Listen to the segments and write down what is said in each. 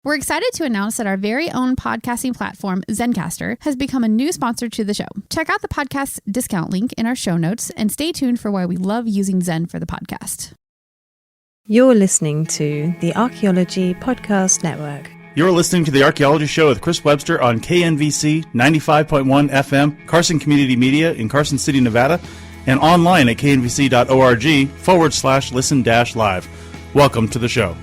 We're excited to announce that our very own podcasting platform, Zencastr, has become a new sponsor to the show. Check out the podcast discount link in our show notes and stay tuned for why we love using Zen for the podcast. You're listening to the Archaeology Podcast Network. You're listening to the Archaeology Show with Chris Webster on KNVC 95.1 FM, Carson Community Media in Carson City, Nevada, and online at knvc.org/listen-live. Welcome to the show.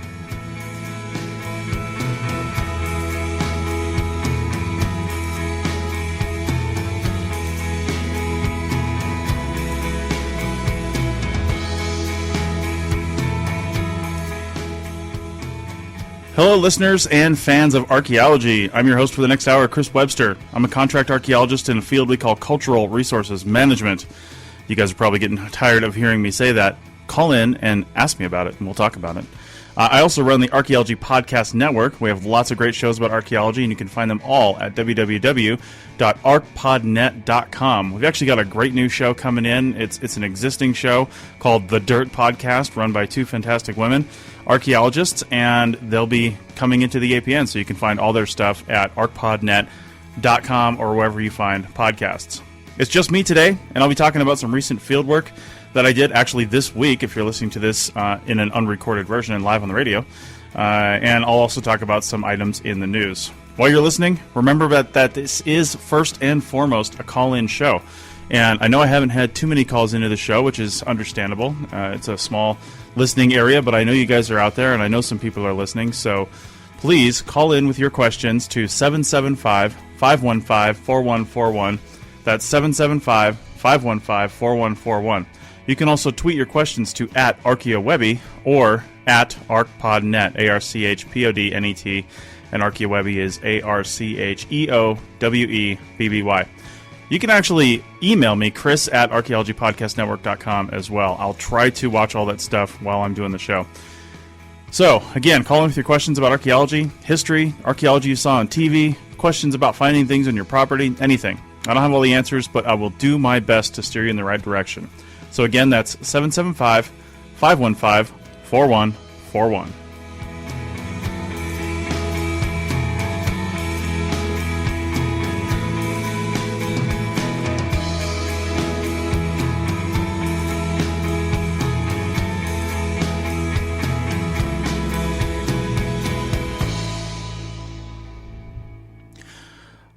Hello, listeners and fans of archaeology. I'm your host for the next hour, Chris Webster. I'm a contract archaeologist in a field we call cultural resources management. You guys are probably getting tired of hearing me say that. Call in and ask me about it, and we'll talk about it. I also run the Archaeology Podcast Network. We have lots of great shows about archaeology, and you can find them all at www.archpodnet.com. We've actually got a great new show coming in. It's an existing show called The Dirt Podcast, run by two fantastic women, archaeologists, and they'll be coming into the APN, so you can find all their stuff at archpodnet.com or wherever you find podcasts. It's just me today, and I'll be talking about some recent fieldwork that I did actually this week, if you're listening to this in an unrecorded version and live on the radio. And I'll also talk about some items in the news. While you're listening, remember that this is first and foremost a call-in show. And I know I haven't had too many calls into the show, which is understandable. It's a small listening area, but I know you guys are out there, and I know some people are listening. So please call in with your questions to 775-515-4141. That's 775-515-4141. You can also tweet your questions to @ArchaeoWebby or @ArchPodNet, ARCHPODNET, and ArchaeoWebby is ARCHEOWEBBY. You can actually email me, Chris @archaeologypodcastnetwork.com as well. I'll try to watch all that stuff while I'm doing the show. So, again, call in with your questions about archaeology, history, archaeology you saw on TV, questions about finding things on your property, anything. I don't have all the answers, but I will do my best to steer you in the right direction. So again, that's 775-515-4141.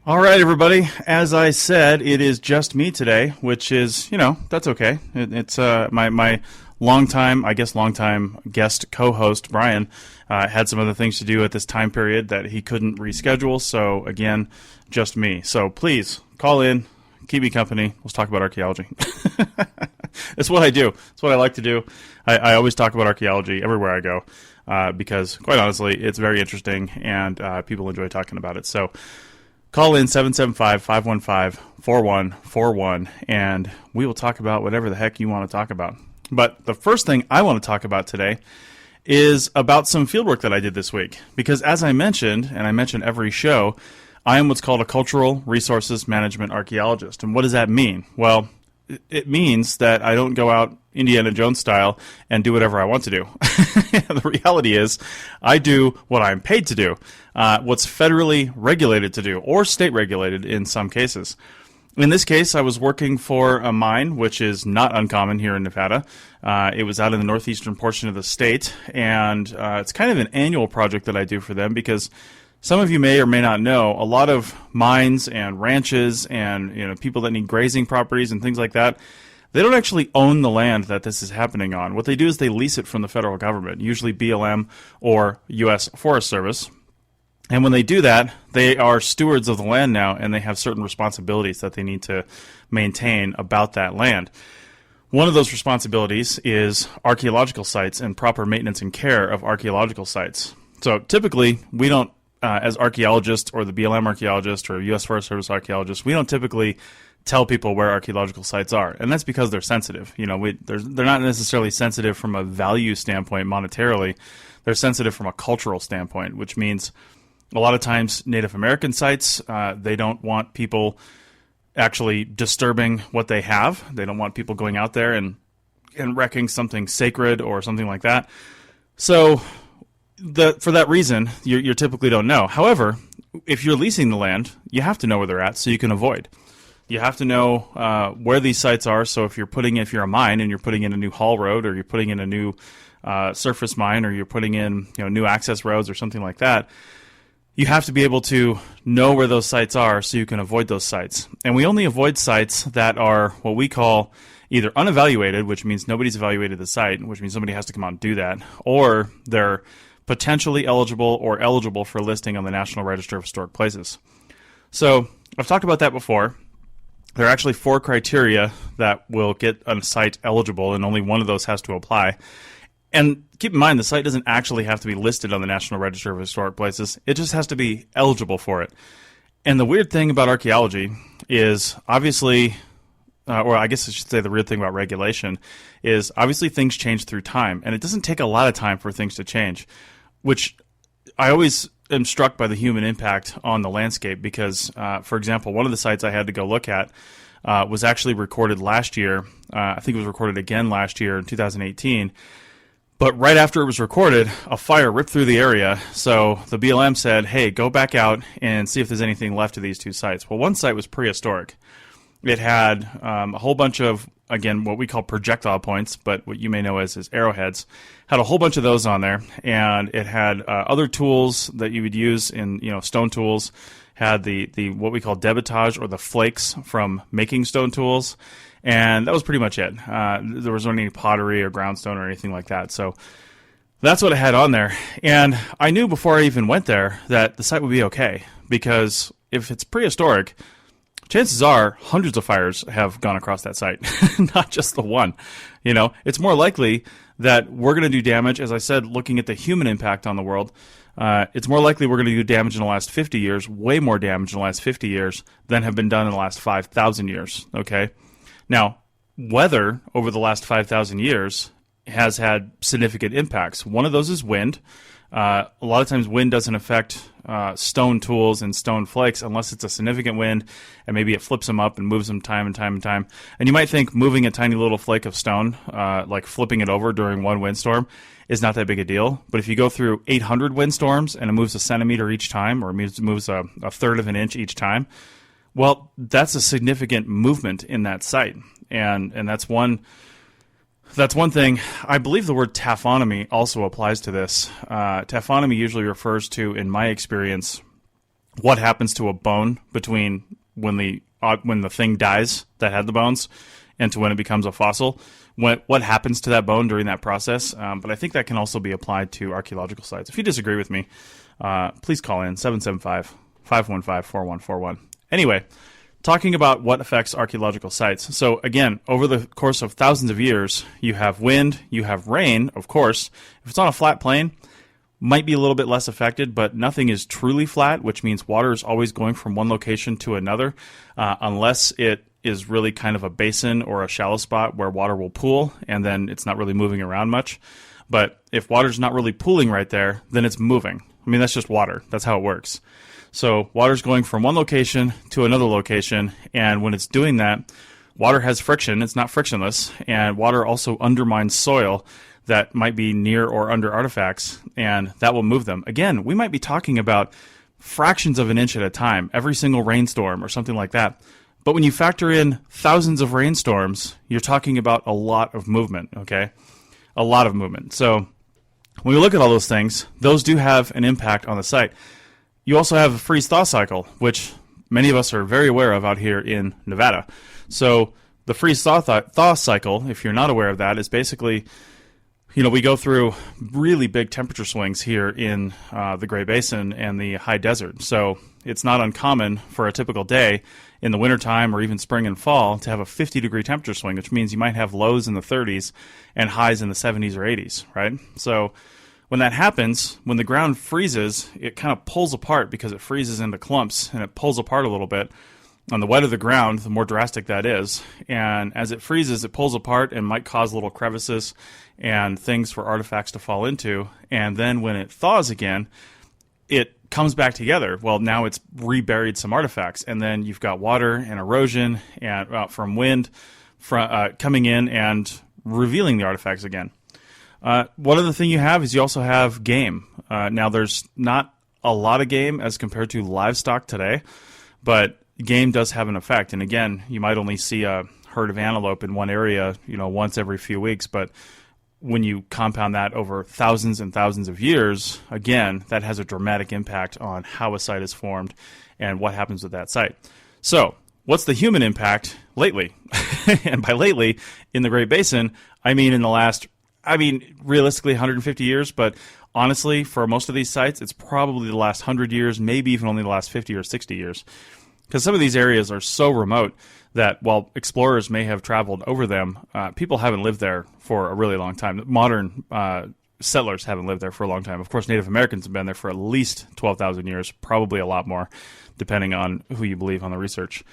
All right, everybody. As I said, it is just me today, which is, that's okay. It's my longtime guest co-host, Brian, had some other things to do at this time period that he couldn't reschedule. So, again, just me. So, please, call in, keep me company. Let's talk about archaeology. It's what I do. It's what I like to do. I always talk about archaeology everywhere I go because, quite honestly, it's very interesting and people enjoy talking about it. So, call in 775-515-4141, and we will talk about whatever the heck you want to talk about. But the first thing I want to talk about today is about some fieldwork that I did this week. Because as I mentioned, and I mention every show, I am what's called a cultural resources management archaeologist. And what does that mean? Well, it means that I don't go out Indiana Jones style and do whatever I want to do. The reality is I do what I'm paid to do, what's federally regulated to do, or state regulated in some cases. In this case, I was working for a mine, which is not uncommon here in Nevada. It was out in the northeastern portion of the state, and it's kind of an annual project that I do for them because some of you may or may not know, a lot of mines and ranches and people that need grazing properties and things like that, they don't actually own the land that this is happening on. What they do is they lease it from the federal government, usually BLM or U.S. Forest Service. And when they do that, they are stewards of the land now, and they have certain responsibilities that they need to maintain about that land. One of those responsibilities is archaeological sites and proper maintenance and care of archaeological sites. So typically, we don't as archaeologists or the BLM archaeologist or U.S. Forest Service archaeologists, we don't typically tell people where archaeological sites are, and that's because they're sensitive. They're not necessarily sensitive from a value standpoint monetarily. They're sensitive from a cultural standpoint, which means a lot of times Native American sites, they don't want people actually disturbing what they have. They don't want people going out there and wrecking something sacred or something like that. So for that reason, you typically don't know. However, if you're leasing the land, you have to know where they're at so you can avoid. You have to know where these sites are. So if you're a mine and you're putting in a new haul road, or you're putting in a new surface mine, or you're putting in new access roads or something like that, you have to be able to know where those sites are so you can avoid those sites. And we only avoid sites that are what we call either unevaluated, which means nobody's evaluated the site, which means somebody has to come out and do that, or they're potentially eligible or eligible for listing on the National Register of Historic Places. So I've talked about that before. There are actually 4 criteria that will get a site eligible, and only one of those has to apply. And keep in mind, the site doesn't actually have to be listed on the National Register of Historic Places. It just has to be eligible for it. And the weird thing about archaeology is obviously, or I guess I should say the weird thing about regulation, is obviously things change through time. And it doesn't take a lot of time for things to change, which I always am struck by the human impact on the landscape because, for example, one of the sites I had to go look at was actually recorded last year. I think it was recorded again last year in 2018. But right after it was recorded, a fire ripped through the area. So the BLM said, hey, go back out and see if there's anything left of these 2 sites. Well, one site was prehistoric. It had a whole bunch of, again, what we call projectile points, but what you may know as arrowheads. Had a whole bunch of those on there. And it had other tools that you would use in, stone tools. Had the what we call debitage, or the flakes from making stone tools. And that was pretty much it. There wasn't any pottery or groundstone or anything like that. So that's what I had on there. And I knew before I even went there that the site would be okay. Because if it's prehistoric, chances are hundreds of fires have gone across that site, not just the one. It's more likely that we're going to do damage, as I said, looking at the human impact on the world. It's more likely we're going to do damage in the last 50 years, way more damage in the last 50 years than have been done in the last 5,000 years, okay? Now, weather over the last 5,000 years has had significant impacts. One of those is wind. A lot of times wind doesn't affect stone tools and stone flakes unless it's a significant wind, and maybe it flips them up and moves them time and time and time. And you might think moving a tiny little flake of stone, like flipping it over during one windstorm, is not that big a deal. But if you go through 800 windstorms and it moves a centimeter each time, or it moves a third of an inch each time, well, that's a significant movement in that site. And that's one thing. I believe the word taphonomy also applies to this. Taphonomy usually refers to, in my experience, what happens to a bone between when the thing dies that had the bones and to when it becomes a fossil. What happens to that bone during that process. But I think that can also be applied to archaeological sites. If you disagree with me, please call in 775-515-4141. Anyway, talking about what affects archaeological sites. So again, over the course of thousands of years, you have wind, you have rain, of course. If it's on a flat plain, might be a little bit less affected, but nothing is truly flat, which means water is always going from one location to another, unless it is really kind of a basin or a shallow spot where water will pool, and then it's not really moving around much. But if water's not really pooling right there, then it's moving. I mean, that's just water. That's how it works. So water's going from one location to another location, and when it's doing that, water has friction. It's not frictionless, and water also undermines soil that might be near or under artifacts, and that will move them. Again, we might be talking about fractions of an inch at a time, every single rainstorm or something like that. But when you factor in thousands of rainstorms, you're talking about a lot of movement, okay? A lot of movement. So when we look at all those things, those do have an impact on the site. You also have a freeze-thaw cycle, which many of us are very aware of out here in Nevada. So the freeze-thaw cycle, if you're not aware of that, is basically, we go through really big temperature swings here in the Great Basin and the high desert. So it's not uncommon for a typical day in the wintertime or even spring and fall to have a 50-degree temperature swing, which means you might have lows in the 30s and highs in the 70s or 80s, right? So when that happens, when the ground freezes, it kind of pulls apart because it freezes into clumps and it pulls apart a little bit. On the wetter the ground, the more drastic that is. And as it freezes, it pulls apart and might cause little crevices and things for artifacts to fall into. And then when it thaws again, it comes back together. Well, now it's reburied some artifacts. And then you've got water and erosion and from wind coming in and revealing the artifacts again. One other thing you have is you also have game. Now, there's not a lot of game as compared to livestock today, but game does have an effect. And again, you might only see a herd of antelope in one area, once every few weeks, but when you compound that over thousands and thousands of years, again, that has a dramatic impact on how a site is formed and what happens with that site. So, what's the human impact lately? And by lately, in the Great Basin, I mean in the last, realistically 150 years, but honestly, for most of these sites, it's probably the last 100 years, maybe even only the last 50 or 60 years. Because some of these areas are so remote that while explorers may have traveled over them, people haven't lived there for a really long time. Modern settlers haven't lived there for a long time. Of course, Native Americans have been there for at least 12,000 years, probably a lot more, depending on who you believe on the research.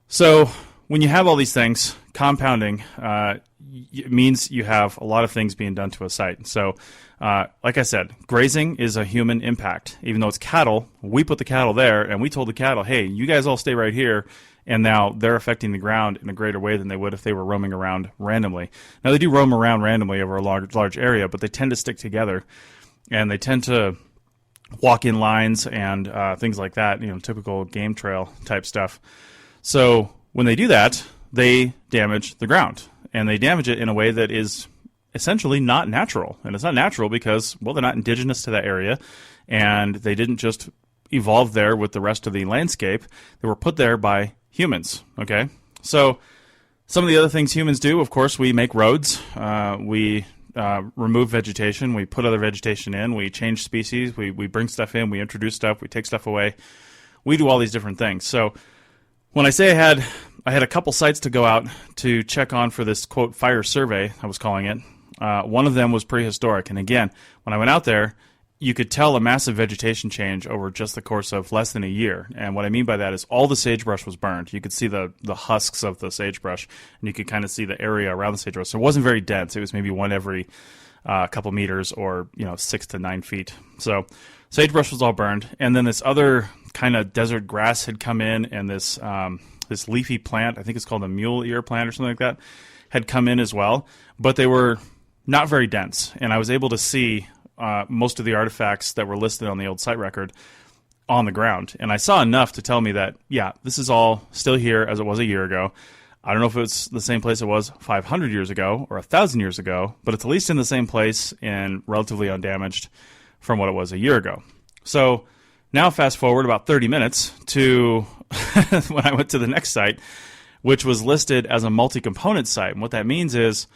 So when you have all these things, compounding, it means you have a lot of things being done to a site. So like I said, grazing is a human impact. Even though it's cattle, we put the cattle there, and we told the cattle, hey, you guys all stay right here, and now they're affecting the ground in a greater way than they would if they were roaming around randomly. Now, they do roam around randomly over a large area, but they tend to stick together, and they tend to walk in lines and things like that, typical game trail type stuff. So when they do that, they damage the ground, and they damage it in a way that is essentially not natural. And it's not natural because, well, they're not indigenous to that area, and they didn't just evolve there with the rest of the landscape. They were put there by humans, okay? So some of the other things humans do, of course, we make roads, we remove vegetation, we put other vegetation in, we change species, we bring stuff in, we introduce stuff, we take stuff away. We do all these different things. So when I say I had a couple sites to go out to check on for this, quote, fire survey, I was calling it. One of them was prehistoric. And again, when I went out there, you could tell a massive vegetation change over just the course of less than a year. And what I mean by that is all the sagebrush was burned. You could see the husks of the sagebrush, and you could kind of see the area around the sagebrush. So it wasn't very dense. It was maybe one every couple meters, or 6 to 9 feet. So sagebrush was all burned. And then this other kind of desert grass had come in, and this leafy plant, I think it's called a mule ear plant or something like that, had come in as well. But they were not very dense. And I was able to see most of the artifacts that were listed on the old site record on the ground. And I saw enough to tell me that, yeah, this is all still here as it was a year ago. I don't know if it's the same place it was 500 years ago or 1,000 years ago, but it's at least in the same place and relatively undamaged from what it was a year ago. So now fast forward about 30 minutes to when I went to the next site, which was listed as a multi-component site. And what that means is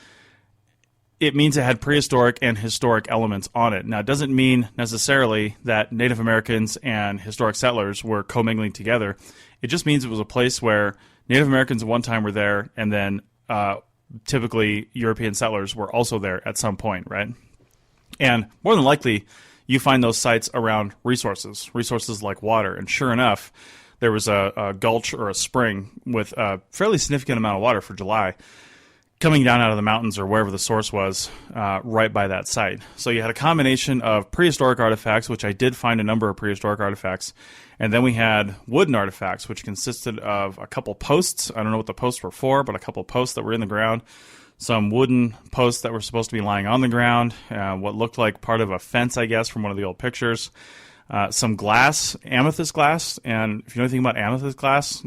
it means it had prehistoric and historic elements on it. Now, it doesn't mean necessarily that Native Americans and historic settlers were commingling together. It just means it was a place where Native Americans at one time were there, and then typically European settlers were also there at some point, right? And more than likely, you find those sites around resources like water. And sure enough, there was a gulch or a spring with a fairly significant amount of water for July coming down out of the mountains or wherever the source was right by that site. So you had a combination of prehistoric artifacts, which I did find a number of prehistoric artifacts, and then we had wooden artifacts, which consisted of a couple posts. I don't know what the posts were for, but a couple posts that were in the ground, some wooden posts that were supposed to be lying on the ground, what looked like part of a fence, I guess, from one of the old pictures, some glass, amethyst glass, and if you know anything about amethyst glass,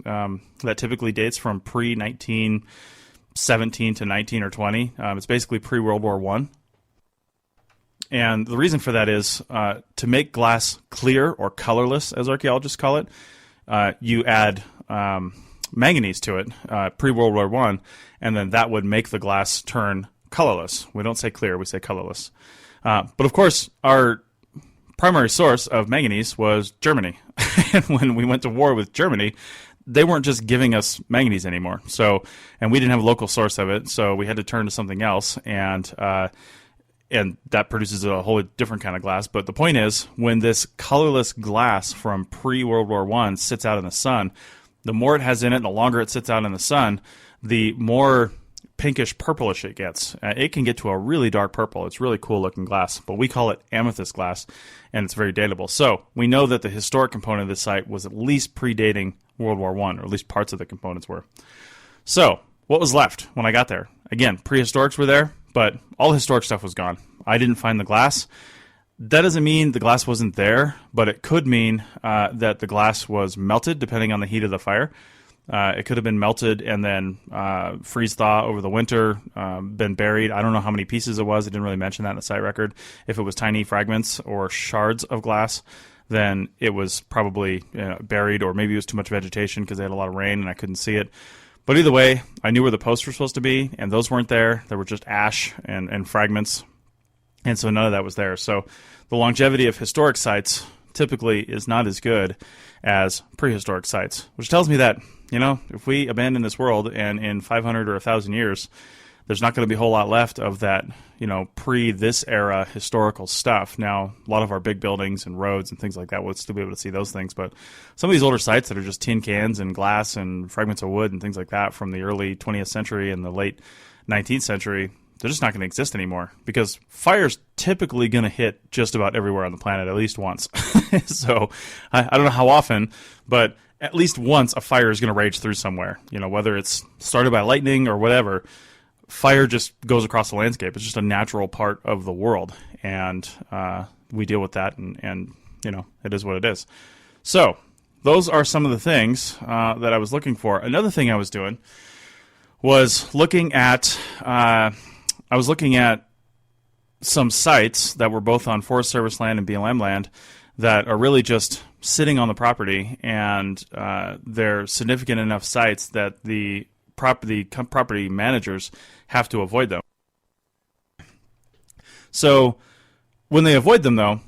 that typically dates from pre-1917 to 19 or 20. It's basically pre-World War I. And the reason for that is to make glass clear or colorless, as archaeologists call it, you add manganese to it pre-World War I, and then that would make the glass turn colorless. We don't say clear, we say colorless. But of course, our primary source of manganese was Germany. And when we went to war with Germany, they weren't just giving us manganese anymore. So, and we didn't have a local source of it, so we had to turn to something else, and that produces a whole different kind of glass. But the point is, when this colorless glass from pre-World War I sits out in the sun, the more it has in it, and the longer it sits out in the sun, the more pinkish purplish it gets. It can get to a really dark purple. It's really cool looking glass, but we call it amethyst glass, and it's very datable. So we know that the historic component of this site was at least predating World War I, or at least parts of the components were. So what was left when I got there? Again, prehistorics were there, but all the historic stuff was gone. I didn't find the glass. That doesn't mean the glass wasn't there, but it could mean that the glass was melted depending on the heat of the fire. It could have been melted and then freeze-thaw over the winter, been buried. I don't know how many pieces it was. It didn't really mention that in the site record. If it was tiny fragments or shards of glass, then it was probably buried, or maybe it was too much vegetation because they had a lot of rain and I couldn't see it. But either way, I knew where the posts were supposed to be, and those weren't there. There were just ash and fragments, and so none of that was there. So the longevity of historic sites typically is not as good as prehistoric sites, which tells me that, if we abandon this world and in 500 or 1,000 years, there's not going to be a whole lot left of that, pre-this era historical stuff. Now, a lot of our big buildings and roads and things like that, we'll still be able to see those things. But some of these older sites that are just tin cans and glass and fragments of wood and things like that from the early 20th century and the late 19th century, they're just not going to exist anymore because fire's typically going to hit just about everywhere on the planet at least once. So I don't know how often, but at least once a fire is going to rage through somewhere. Whether it's started by lightning or whatever, fire just goes across the landscape. It's just a natural part of the world, and we deal with that, and it is what it is. So those are some of the things that I was looking for. Another thing I was doing was looking at some sites that were both on Forest Service land and BLM land that are really just sitting on the property, and they're significant enough sites that the property managers have to avoid them. So when they avoid them, though,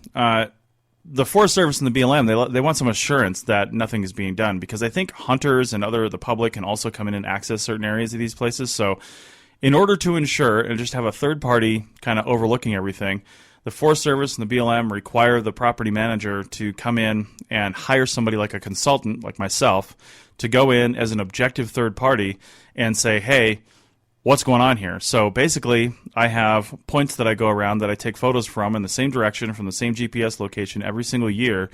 the Forest Service and the BLM, they want some assurance that nothing is being done, because I think hunters and the public can also come in and access certain areas of these places. So in order to ensure and just have a third party kind of overlooking everything, the Forest Service and the BLM require the property manager to come in and hire somebody like a consultant, like myself, to go in as an objective third party and say, hey, what's going on here? So basically, I have points that I go around that I take photos from in the same direction, from the same GPS location every single year,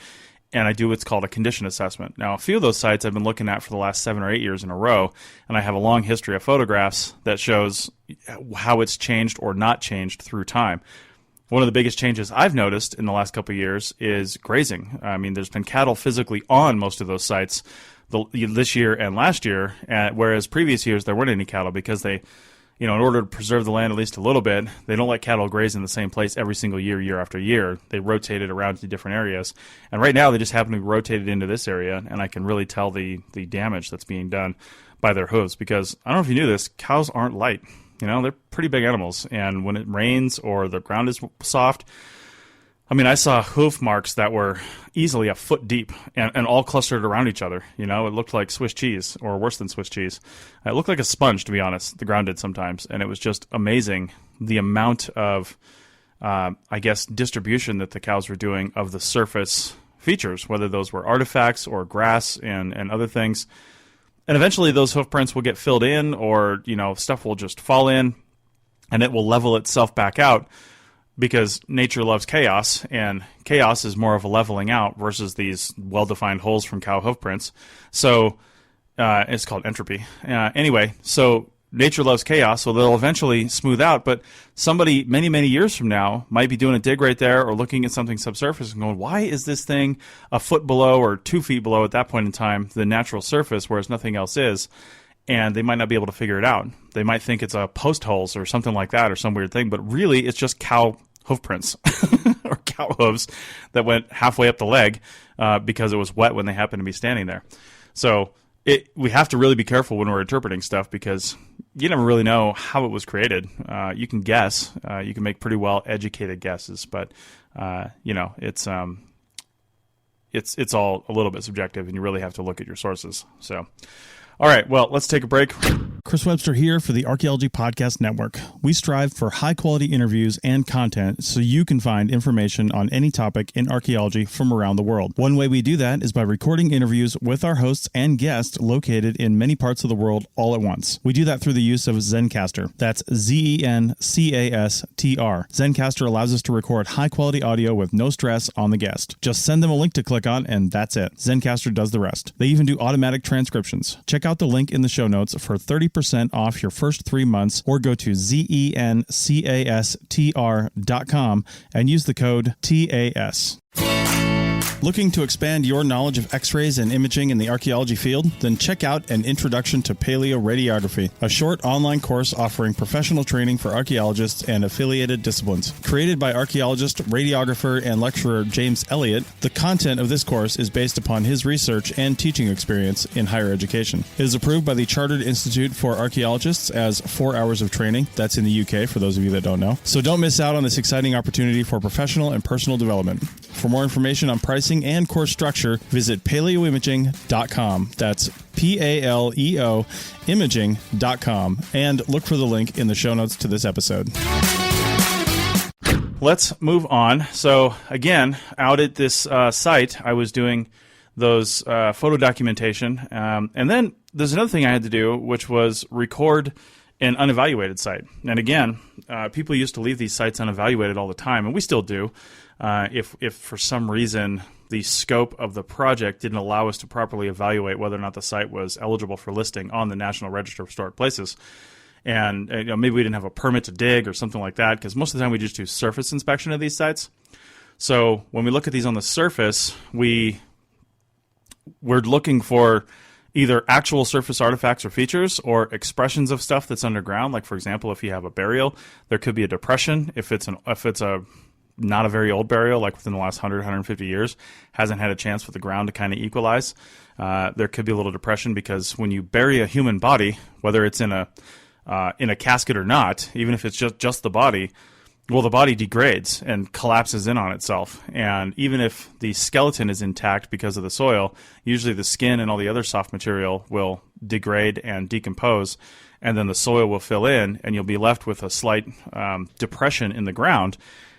and I do what's called a condition assessment. Now, a few of those sites I've been looking at for the last 7 or 8 years in a row, and I have a long history of photographs that shows how it's changed or not changed through time. One of the biggest changes I've noticed in the last couple of years is grazing. I mean, there's been cattle physically on most of those sites this year and last year, whereas previous years there weren't any cattle because they, in order to preserve the land at least a little bit, they don't let cattle graze in the same place every single year, year after year. They rotate it around to different areas. And right now they just happen to be rotated into this area, and I can really tell the damage that's being done by their hooves, because I don't know if you knew this, cows aren't light. They're pretty big animals, and when it rains or the ground is soft, I saw hoof marks that were easily a foot deep and all clustered around each other. It looked like Swiss cheese, or worse than Swiss cheese. It looked like a sponge, to be honest. The ground did sometimes, and it was just amazing the amount of, distribution that the cows were doing of the surface features, whether those were artifacts or grass and other things. And eventually those hoof prints will get filled in, or, stuff will just fall in, and it will level itself back out, because nature loves chaos, and chaos is more of a leveling out versus these well-defined holes from cow hoof prints. So it's called entropy. Anyway, so nature loves chaos, so they'll eventually smooth out, but somebody many, many years from now might be doing a dig right there or looking at something subsurface and going, why is this thing a foot below or 2 feet below at that point in time the natural surface, whereas nothing else is? And they might not be able to figure it out. They might think it's a post holes or something like that, or some weird thing, but really it's just cow hoof prints or cow hooves that went halfway up the leg because it was wet when they happened to be standing there. So we have to really be careful when we're interpreting stuff, because you never really know how it was created. You can guess. You can make pretty well educated guesses, but it's all a little bit subjective, and you really have to look at your sources. So, all right, well, let's take a break. Chris Webster here for the Archaeology Podcast Network. We strive for high-quality interviews and content so you can find information on any topic in archaeology from around the world. One way we do that is by recording interviews with our hosts and guests located in many parts of the world all at once. We do that through the use of Zencastr. That's Zencastr. Zencastr allows us to record high-quality audio with no stress on the guest. Just send them a link to click on, and that's it. Zencastr does the rest. They even do automatic transcriptions. Check out the link in the show notes for 30% 20% off your first 3 months or go to zencastr.com and use the code TAS. Looking to expand your knowledge of X-rays and imaging in the archaeology field? Then check out An Introduction to Paleoradiography, a short online course offering professional training for archaeologists and affiliated disciplines. Created by archaeologist, radiographer, and lecturer James Elliott, the content of this course is based upon his research and teaching experience in higher education. It is approved by the Chartered Institute for Archaeologists as 4 hours of training. That's in the UK, for those of you that don't know. So don't miss out on this exciting opportunity for professional and personal development. For more information on pricing and course structure, visit paleoimaging.com. That's PALEO imaging.com. And look for the link in the show notes to this episode. Let's move on. So again, out at this site, I was doing those photo documentation. And then there's another thing I had to do, which was record an unevaluated site. And again, people used to leave these sites unevaluated all the time, and we still do. If for some reason the scope of the project didn't allow us to properly evaluate whether or not the site was eligible for listing on the National Register of Historic Places. And maybe we didn't have a permit to dig or something like that, because most of the time we just do surface inspection of these sites. So when we look at these on the surface, we're looking for either actual surface artifacts or features or expressions of stuff that's underground. Like, for example, if you have a burial, there could be a depression. If it's a not a very old burial, like within the last 100, 150 years, hasn't had a chance for the ground to kind of equalize. There could be a little depression because when you bury a human body, whether it's in a casket or not, even if it's just the body, well, the body degrades and collapses in on itself. And even if the skeleton is intact because of the soil, usually the skin and all the other soft material will degrade and decompose, and then the soil will fill in, and you'll be left with a slight depression in the ground.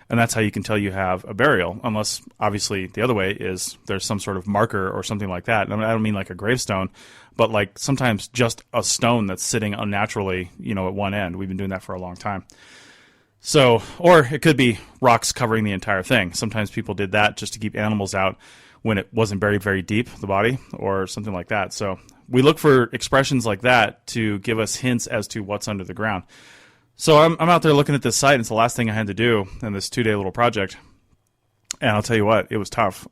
And that's how you can tell you have a burial, unless obviously the other way is there's some sort of marker or something like that. I don't mean like a gravestone, but like sometimes just a stone that's sitting unnaturally, at one end. We've been doing that for a long time. So, or it could be rocks covering the entire thing. Sometimes people did that just to keep animals out when it wasn't buried very deep, the body, or something like that. So we look for expressions like that to give us hints as to what's under the ground. So I'm out there looking at this site, and it's the last thing I had to do in this 2-day little project. And I'll tell you what, it was tough.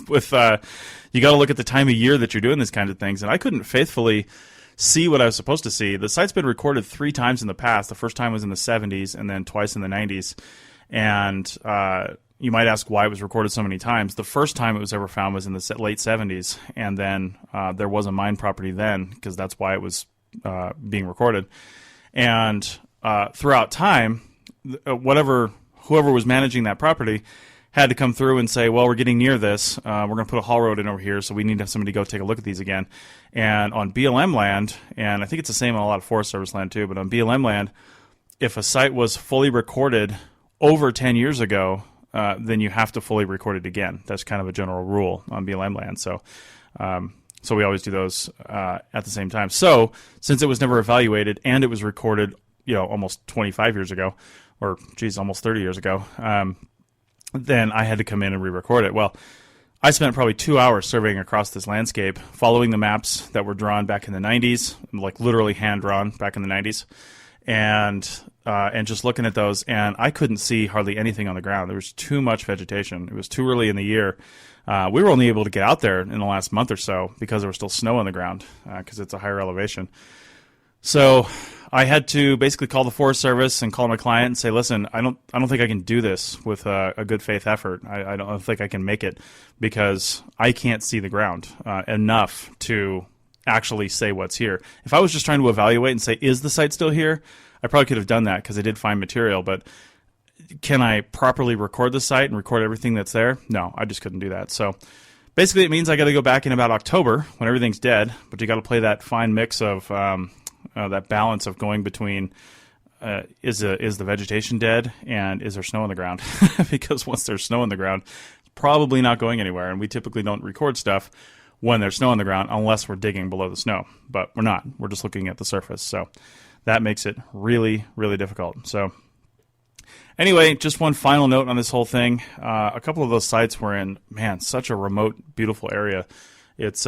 You got to look at the time of year that you're doing these kinds of things, and I couldn't faithfully see what I was supposed to see. The site's been recorded 3 times in the past. The first time was in the 70s, and then twice in the 90s. And you might ask why it was recorded so many times. The first time it was ever found was in the late 70s, and then there was a mine property then, because that's why it was being recorded. And throughout time, whoever was managing that property had to come through and say, well, we're getting near this. We're going to put a haul road in over here, so we need to have somebody go take a look at these again. And on BLM land, and I think it's the same on a lot of Forest Service land too, but on BLM land, if a site was fully recorded over 10 years ago, then you have to fully record it again. That's kind of a general rule on BLM land. So we always do those at the same time. So since it was never evaluated and it was recorded, almost 25 years ago, or almost 30 years ago, then I had to come in and re-record it. Well, I spent probably 2 hours surveying across this landscape, following the maps that were drawn back in the 90s, like literally hand-drawn back in the 90s, and just looking at those, and I couldn't see hardly anything on the ground. There was too much vegetation. It was too early in the year. We were only able to get out there in the last month or so because there was still snow on the ground because it's a higher elevation. So I had to basically call the Forest Service and call my client and say, listen, I don't think I can do this with a good faith effort. I don't think I can make it because I can't see the ground enough to actually say what's here. If I was just trying to evaluate and say, is the site still here? I probably could have done that because I did find material, but can I properly record the site and record everything that's there? No, I just couldn't do that. So basically it means I got to go back in about October when everything's dead, but you got to play that fine mix of that balance of going between is the vegetation dead and is there snow on the ground? Because once there's snow on the ground, it's probably not going anywhere, and we typically don't record stuff when there's snow on the ground unless we're digging below the snow, but we're not. We're just looking at the surface, so that makes it really, really difficult. So anyway, just one final note on this whole thing. A couple of those sites were in, such a remote, beautiful area. It's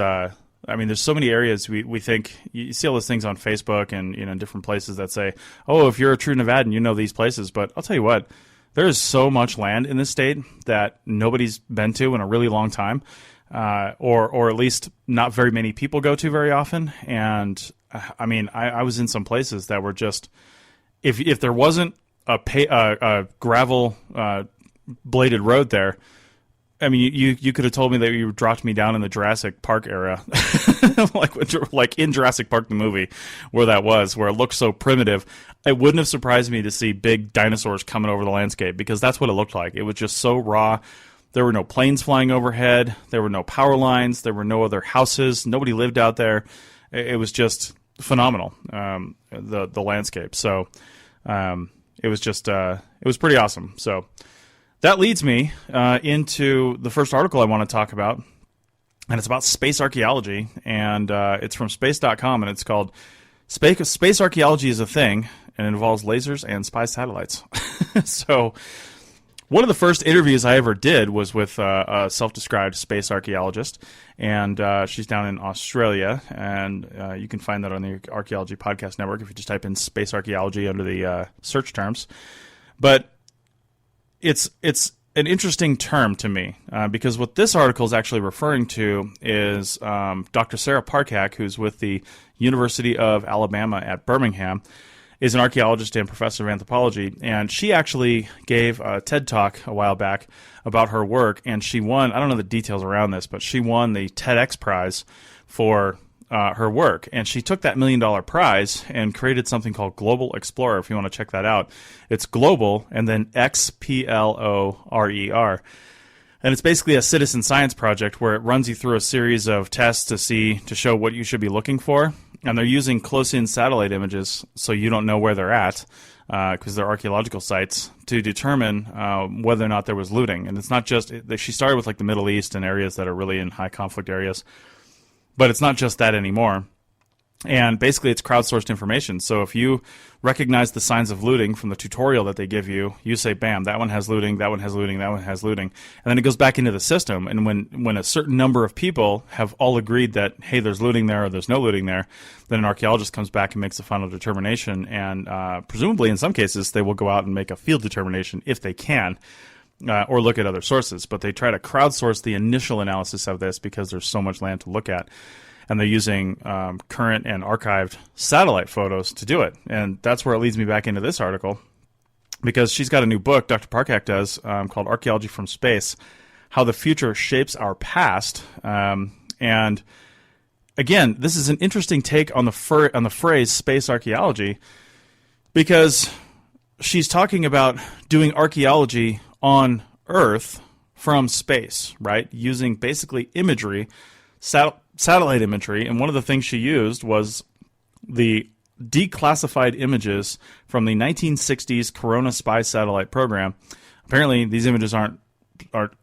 I mean, there's so many areas we think, you see all those things on Facebook and, in different places that say, oh, if you're a true Nevadan, you know these places. But I'll tell you what, there is so much land in this state that nobody's been to in a really long time, or at least not very many people go to very often. And I mean, I was in some places that were just, if there wasn't a gravel bladed road there, I mean, you could have told me that you dropped me down in the Jurassic Park era, like in Jurassic Park the movie, where it looked so primitive. It wouldn't have surprised me to see big dinosaurs coming over the landscape, because that's what it looked like. It was just so raw. There were no planes flying overhead. There were no power lines. There were no other houses. Nobody lived out there. It was just phenomenal, the landscape. So it was just it was pretty awesome. So that leads me into the first article I want to talk about, and it's about space archaeology, and it's from space.com, and it's called Space Archaeology is a Thing, and it involves lasers and spy satellites. So one of the first interviews I ever did was with a self-described space archaeologist, and she's down in Australia, and you can find that on the Archaeology Podcast Network if you just type in space archaeology under the search terms. But it's an interesting term to me, because what this article is actually referring to is Dr. Sarah Parcak, who's with the University of Alabama at Birmingham, is an archaeologist and professor of anthropology, and she actually gave a TED Talk a while back about her work, and she won, I don't know the details around this, but she won the TEDx prize for her work, and she took that $1 million prize and created something called Global Explorer, if you want to check that out. It's global, and then XPLORER. And it's basically a citizen science project where it runs you through a series of tests to show what you should be looking for. And they're using close-in satellite images, so you don't know where they're at, because they're archaeological sites, to determine whether or not there was looting. And it's not just, she started with like the Middle East and areas that are really in high conflict areas, but it's not just that anymore. And basically it's crowdsourced information. So if you recognize the signs of looting from the tutorial that they give you, you say, bam, that one has looting, that one has looting, that one has looting. And then it goes back into the system. And when a certain number of people have all agreed that, hey, there's looting there or there's no looting there, then an archaeologist comes back and makes a final determination. And presumably in some cases they will go out and make a field determination if they can, or look at other sources. But they try to crowdsource the initial analysis of this because there's so much land to look at. And they're using current and archived satellite photos to do it. And that's where it leads me back into this article, because she's got a new book, Dr. Parcak does, called Archaeology from Space, How the Future Shapes Our Past. And again, this is an interesting take on the phrase space archaeology, because she's talking about doing archaeology on Earth from space, right? Using basically imagery, satellite imagery, and one of the things she used was the declassified images from the 1960s Corona spy satellite program. Apparently, these images aren't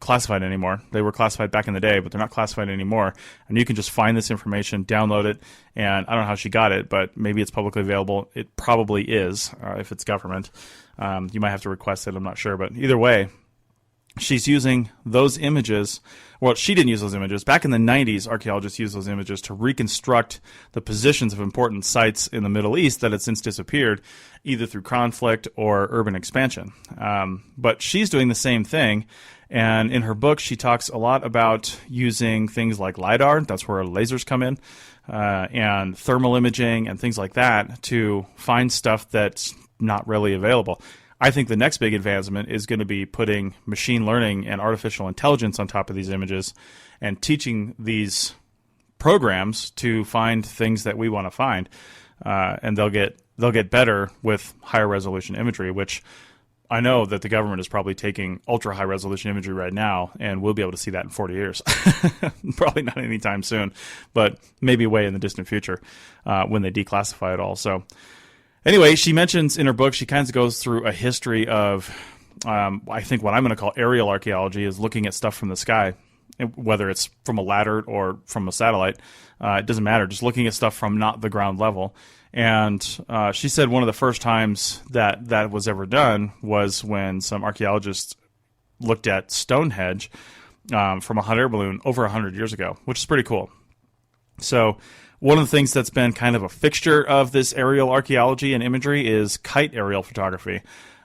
classified anymore. They were classified back in the day, but they're not classified anymore. And you can just find this information, download it, and I don't know how she got it, but maybe it's publicly available. It probably is, if it's government. You might have to request it, I'm not sure, but either way, she's using those images. Well, she didn't use those images. Back in the 90s, archaeologists used those images to reconstruct the positions of important sites in the Middle East that had since disappeared, either through conflict or urban expansion. But she's doing the same thing, and in her book, she talks a lot about using things like LiDAR, that's where lasers come in, and thermal imaging and things like that to find stuff that's not really available. I think the next big advancement is going to be putting machine learning and artificial intelligence on top of these images and teaching these programs to find things that we want to find. And they'll get better with higher resolution imagery, which I know that the government is probably taking ultra high resolution imagery right now, and we'll be able to see that in 40 years. Probably not anytime soon, but maybe way in the distant future when they declassify it all. So anyway, she mentions in her book, she kind of goes through a history of, I think what I'm going to call aerial archaeology, is looking at stuff from the sky, whether it's from a ladder or from a satellite. It doesn't matter, just looking at stuff from not the ground level. And she said one of the first times that was ever done was when some archaeologists looked at Stonehenge from a hot air balloon over 100 years ago, which is pretty cool. So one of the things that's been kind of a fixture of this aerial archaeology and imagery is kite aerial photography.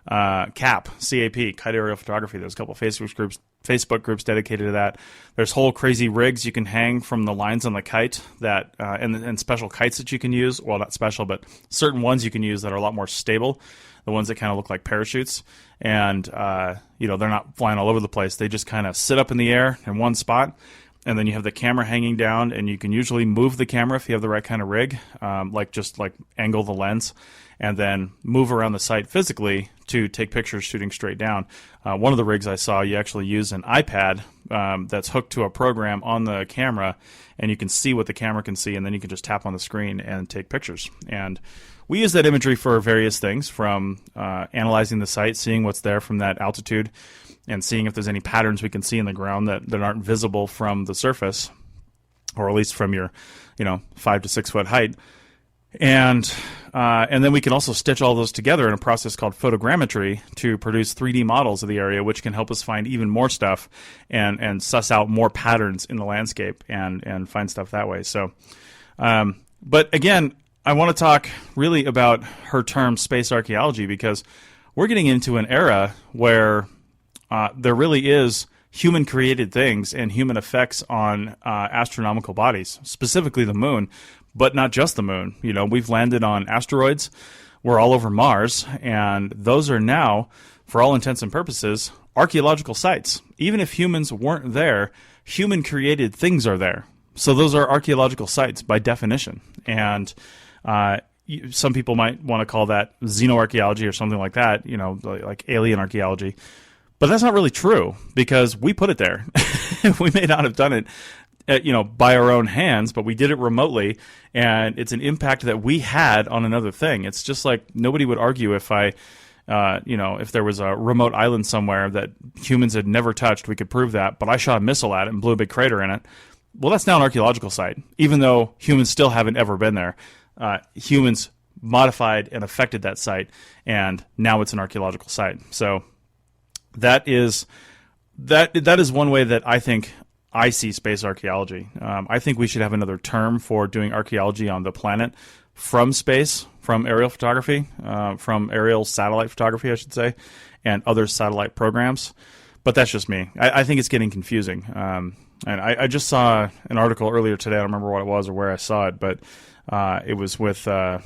CAP, C-A-P, kite aerial photography. There's a couple of Facebook groups dedicated to that. There's whole crazy rigs you can hang from the lines on the kite that, and special kites that you can use. Well, not special, but certain ones you can use that are a lot more stable. The ones that kind of look like parachutes, and they're not flying all over the place. They just kind of sit up in the air in one spot, and then you have the camera hanging down, and you can usually move the camera if you have the right kind of rig, like angle the lens, and then move around the site physically to take pictures shooting straight down. One of the rigs I saw, you actually use an iPad that's hooked to a program on the camera, and you can see what the camera can see, and then you can just tap on the screen and take pictures. And we use that imagery for various things, from analyzing the site, seeing what's there from that altitude, and seeing if there's any patterns we can see in the ground that aren't visible from the surface, or at least from your 5 to 6 foot height. And then we can also stitch all those together in a process called photogrammetry to produce 3D models of the area, which can help us find even more stuff and suss out more patterns in the landscape and find stuff that way. So, but again, I want to talk really about her term space archaeology, because we're getting into an era where there really is human-created things and human effects on astronomical bodies, specifically the moon, but not just the moon. We've landed on asteroids. We're all over Mars, and those are now, for all intents and purposes, archaeological sites. Even if humans weren't there, human-created things are there. So those are archaeological sites by definition. And some people might want to call that xenoarchaeology or something like that, like alien archaeology. But that's not really true, because we put it there. We may not have done it, by our own hands, but we did it remotely, and it's an impact that we had on another thing. It's just like nobody would argue if if there was a remote island somewhere that humans had never touched, we could prove that, but I shot a missile at it and blew a big crater in it. Well, that's now an archaeological site, even though humans still haven't ever been there. Humans modified and affected that site, and now it's an archaeological site. So that is one way that I see space archaeology. I think we should have another term for doing archaeology on the planet from space, from aerial photography, from aerial satellite photography, I should say, and other satellite programs. But that's just me. I think it's getting confusing. And I just saw an article earlier today. I don't remember what it was or where I saw it, but it was with a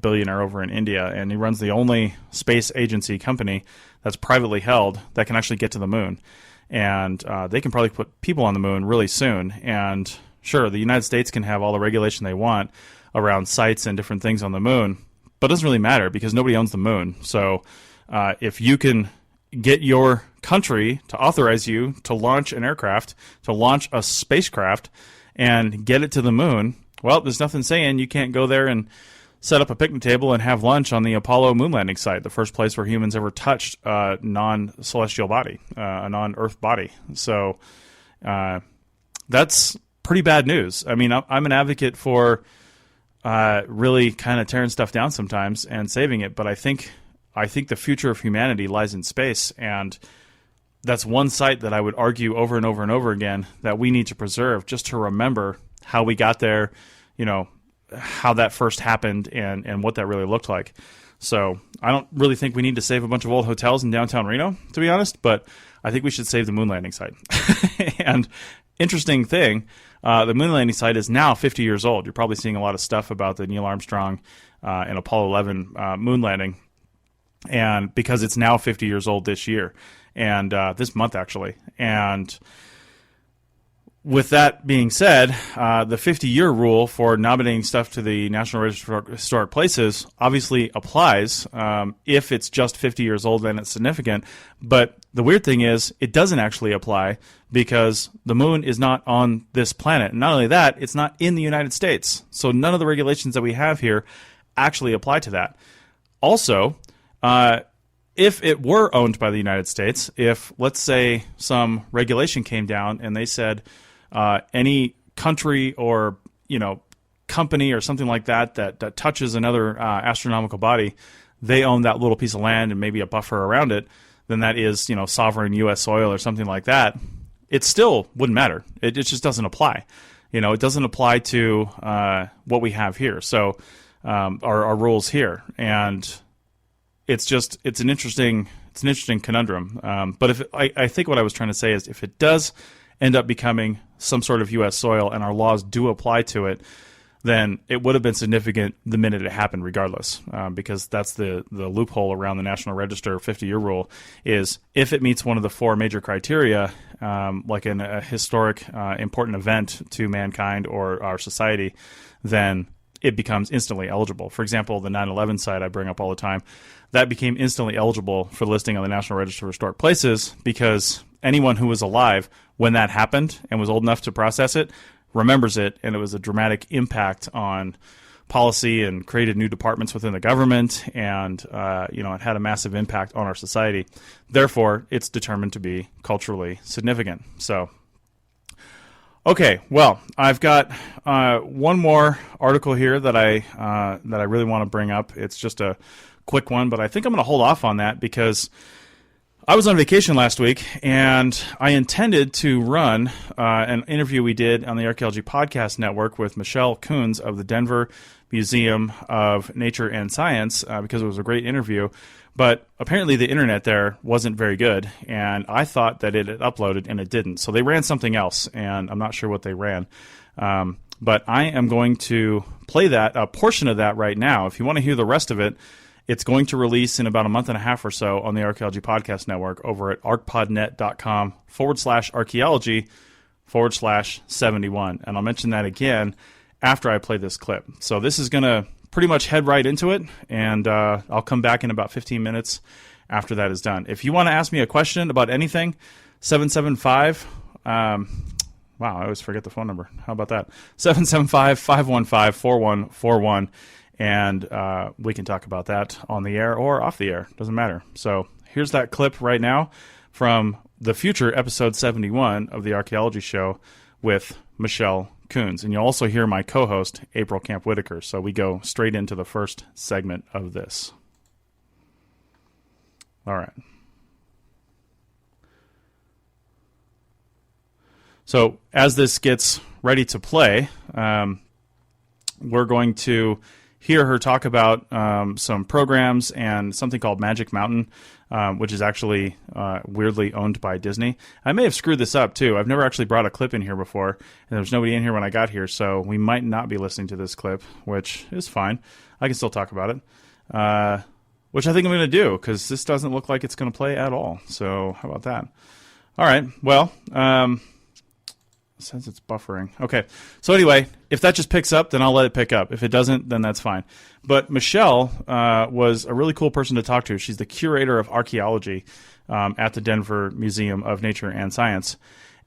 billionaire over in India, and he runs the only space agency company that's privately held that can actually get to the moon. And they can probably put people on the moon really soon. And sure, the United States can have all the regulation they want around sites and different things on the moon, but it doesn't really matter because nobody owns the moon. So if you can get your country to authorize you to launch an aircraft, to launch a spacecraft, and get it to the moon, well, there's nothing saying you can't go there and set up a picnic table and have lunch on the Apollo moon landing site, the first place where humans ever touched a non-celestial body, a non-Earth body. So that's pretty bad news. I mean, I'm an advocate for really kind of tearing stuff down sometimes and saving it, but I think the future of humanity lies in space, and that's one site that I would argue over and over and over again that we need to preserve, just to remember how we got there, how that first happened and what that really looked like. So I don't really think we need to save a bunch of old hotels in downtown Reno, to be honest, but I think we should save the moon landing site. And interesting thing, the moon landing site is now 50 years old. You're probably seeing a lot of stuff about the Neil Armstrong and Apollo 11 moon landing, and because it's now 50 years old this year, and this month actually. And with that being said, the 50-year rule for nominating stuff to the National Register of Historic Places obviously applies. If it's just 50 years old, then it's significant. But the weird thing is, it doesn't actually apply because the moon is not on this planet. And not only that, it's not in the United States. So none of the regulations that we have here actually apply to that. Also, if it were owned by the United States, if, let's say, some regulation came down and they said, any country or company or something like that touches another astronomical body, they own that little piece of land and maybe a buffer around it, then that is sovereign U.S. soil or something like that. It still wouldn't matter. It just doesn't apply. It doesn't apply to what we have here. So our rules here, and it's an interesting conundrum. But I think what I was trying to say is, if it does end up becoming some sort of U.S. soil and our laws do apply to it, then it would have been significant the minute it happened regardless, because that's the loophole around the National Register 50-year rule, is if it meets one of the 4 major criteria, like in a historic important event to mankind or our society, then it becomes instantly eligible. For example, the 9/11 site I bring up all the time, that became instantly eligible for listing on the National Register of Historic Places, because anyone who was alive when that happened and was old enough to process it remembers it, and it was a dramatic impact on policy and created new departments within the government, and it had a massive impact on our society. Therefore, it's determined to be culturally significant. So, okay, well, I've got one more article here that I really want to bring up. It's just a quick one, but I think I'm going to hold off on that because I was on vacation last week, and I intended to run an interview we did on the Archaeology Podcast Network with Michelle Coons of the Denver Museum of Nature and Science, because it was a great interview. But apparently the internet there wasn't very good, and I thought that it had uploaded, and it didn't. So they ran something else, and I'm not sure what they ran. But I am going to play a portion of that right now. If you want to hear the rest of it, it's going to release in about a month and a half or so on the Archaeology Podcast Network over at arcpodnet.com/archaeology/71. And I'll mention that again after I play this clip. So this is going to pretty much head right into it, and I'll come back in about 15 minutes after that is done. If you want to ask me a question about anything, 775, wow, I always forget the phone number. How about that? 775-515-4141. And we can talk about that on the air or off the air. Doesn't matter. So here's that clip right now from the future episode 71 of the Archaeology Show with Michelle Coons. And you'll also hear my co-host, April Camp-Whitaker. So we go straight into the first segment of this. All right. So as this gets ready to play, we're going to hear her talk about some programs and something called Magic Mountain, which is actually weirdly owned by Disney. I may have screwed this up, too. I've never actually brought a clip in here before, and there was nobody in here when I got here, so we might not be listening to this clip, which is fine. I can still talk about it, which I think I'm going to do, because this doesn't look like it's going to play at all. So how about that? All right, well, it says it's buffering. Okay. So anyway, if that just picks up, then I'll let it pick up. If it doesn't, then that's fine. But Michelle was a really cool person to talk to. She's the curator of archaeology at the Denver Museum of Nature and Science.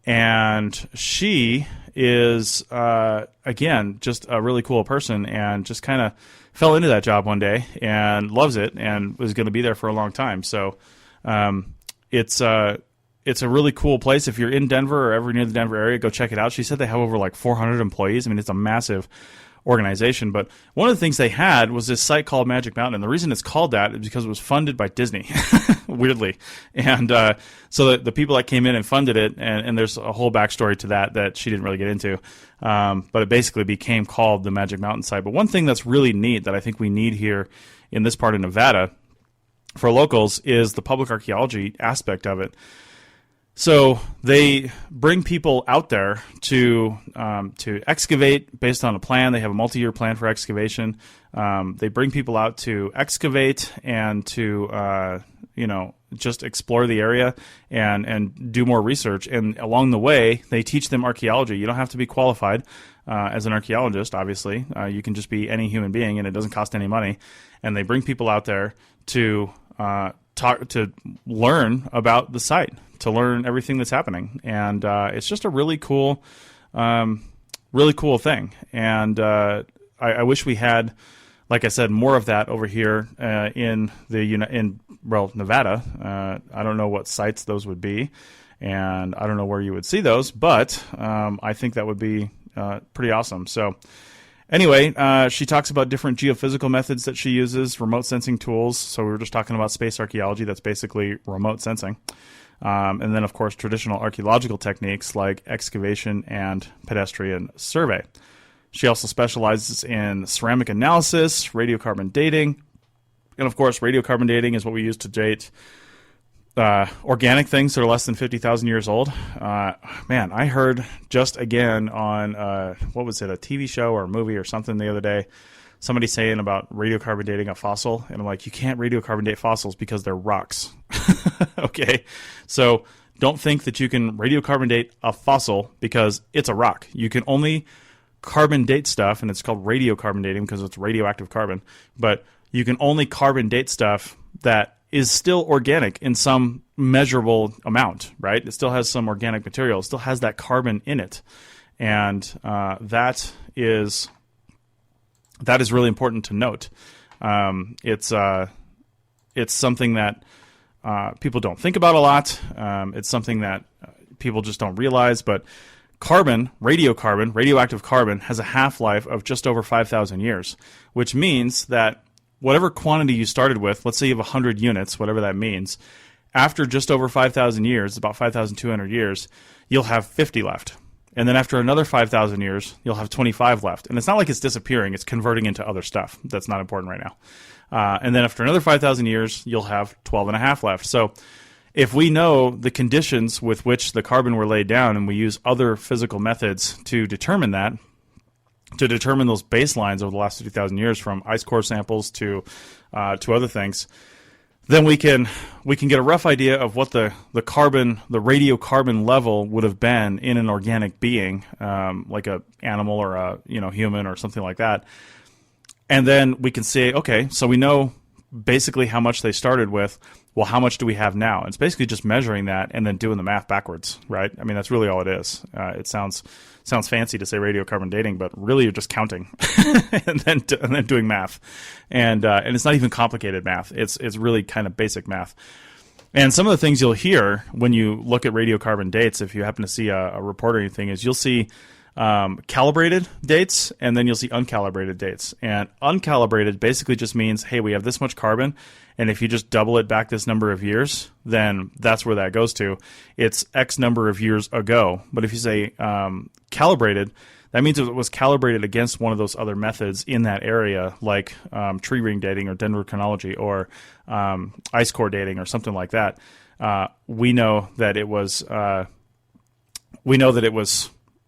And she is, again, just a really cool person, and just kind of fell into that job one day and loves it and was going to be there for a long time. So it's a really cool place. If you're in Denver or ever near the Denver area, go check it out. She said they have over like 400 employees. I mean, it's a massive organization. But one of the things they had was this site called Magic Mountain. And the reason it's called that is because it was funded by Disney, weirdly. And so the people that came in and funded it, and there's a whole backstory to that she didn't really get into. But it basically became called the Magic Mountain site. But one thing that's really neat that I think we need here in this part of Nevada for locals is the public archaeology aspect of it. So they bring people out there to excavate based on a plan. They have a multi-year plan for excavation. They bring people out to excavate and to just explore the area and do more research. And along the way, they teach them archaeology. You don't have to be qualified as an archaeologist, obviously. You can just be any human being, and it doesn't cost any money. And they bring people out there to learn about the site, to learn everything that's happening. And it's just a really cool thing. And I wish we had, like I said, more of that over here in Nevada. I don't know what sites those would be, and I don't know where you would see those, but I think that would be pretty awesome. So anyway, she talks about different geophysical methods that she uses, remote sensing tools. So we were just talking about space archaeology. That's basically remote sensing. And then, of course, traditional archaeological techniques like excavation and pedestrian survey. She also specializes in ceramic analysis, radiocarbon dating, and, of course, radiocarbon dating is what we use to date organic things that are less than 50,000 years old. Man, I heard just again on, what was it, a TV show or a movie or something the other day, somebody saying about radiocarbon dating a fossil. And I'm like, you can't radiocarbon date fossils because they're rocks. Okay? So don't think that you can radiocarbon date a fossil because it's a rock. You can only carbon date stuff, and it's called radiocarbon dating because it's radioactive carbon. But you can only carbon date stuff that is still organic in some measurable amount, right? It still has some organic material. It still has that carbon in it. And that is really important to note. It's something that people don't think about a lot. It's something that people just don't realize. But carbon, radioactive carbon, has a half-life of just over 5,000 years, which means that whatever quantity you started with, let's say you have 100 units, whatever that means, after just over 5,000 years, about 5,200 years, you'll have 50 left. And then after another 5,000 years, you'll have 25 left. And it's not like it's disappearing. It's converting into other stuff. That's not important right now. And then after another 5,000 years, you'll have 12 and a half left. So if we know the conditions with which the carbon were laid down and we use other physical methods to determine that, to determine those baselines over the last 50,000 years, from ice core samples to other things, then we can get a rough idea of what the radiocarbon level would have been in an organic being, like a animal or a human or something like that. And then we can say, okay, so we know basically how much they started with. Well, how much do we have now? It's basically just measuring that and then doing the math backwards, right? I mean, that's really all it is. It sounds fancy to say radiocarbon dating, but really you're just counting and then doing math, and it's not even complicated math. It's really kind of basic math. And some of the things you'll hear when you look at radiocarbon dates, if you happen to see a report or anything, is you'll see calibrated dates, and then you'll see uncalibrated dates. And uncalibrated basically just means, hey, we have this much carbon, and if you just double it back this number of years, then that's where that goes to. It's X number of years ago. But if you say calibrated, that means it was calibrated against one of those other methods in that area, like tree ring dating or dendrochronology or ice core dating or something like that. We know that it was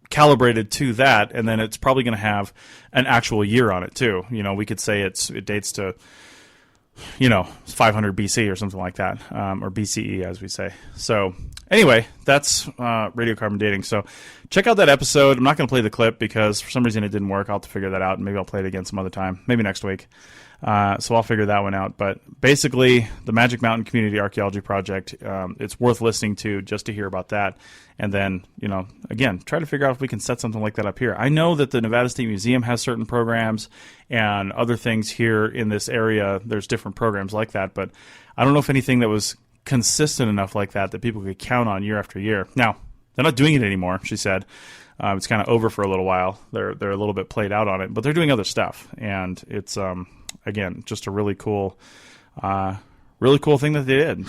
calibrated to that, and then it's probably going to have an actual year on it too. We could say it dates to 500 BC or something like that, or BCE as we say. So anyway, that's radiocarbon dating. So check out that episode. I'm not going to play the clip because for some reason it didn't work. I'll have to figure that out, and maybe I'll play it again some other time, maybe next week. So I'll figure that one out. But basically, the Magic Mountain Community Archaeology Project, it's worth listening to just to hear about that. And then, again, try to figure out if we can set something like that up here. I know that the Nevada State Museum has certain programs and other things here in this area. There's different programs like that. But I don't know if anything that was consistent enough like that people could count on year after year. Now, they're not doing it anymore, she said. It's kind of over for a little while. They're a little bit played out on it, but they're doing other stuff. And it's... again, just a really cool thing that they did.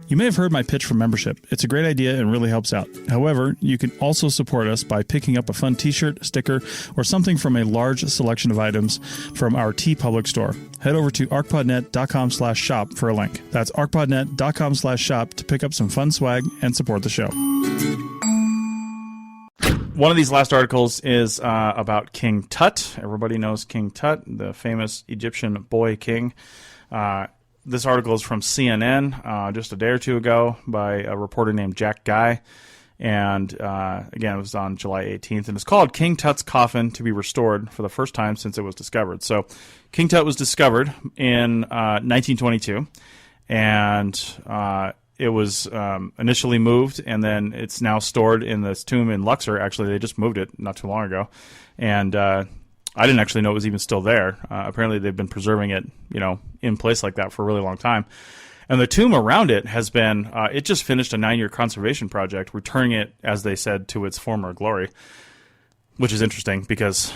You may have heard my pitch for membership. It's a great idea and really helps out. However, you can also support us by picking up a fun t-shirt, sticker, or something from a large selection of items from our TeePublic store. Head over to arcpodnet.com/shop for a link. That's arcpodnet.com/shop to pick up some fun swag and support the show. One of these last articles is about King Tut. Everybody knows King Tut, the famous Egyptian boy king. This article is from CNN just a day or two ago by a reporter named Jack Guy. And again, it was on July 18th. And it's called King Tut's Coffin to be Restored for the First Time Since It Was Discovered. So King Tut was discovered in 1922. And it was initially moved, and then it's now stored in this tomb in Luxor. Actually, they just moved it not too long ago. And I didn't actually know it was even still there. Apparently, they've been preserving it, in place like that for a really long time. And the tomb around it has been, it just finished a 9-year conservation project, returning it, as they said, to its former glory, which is interesting because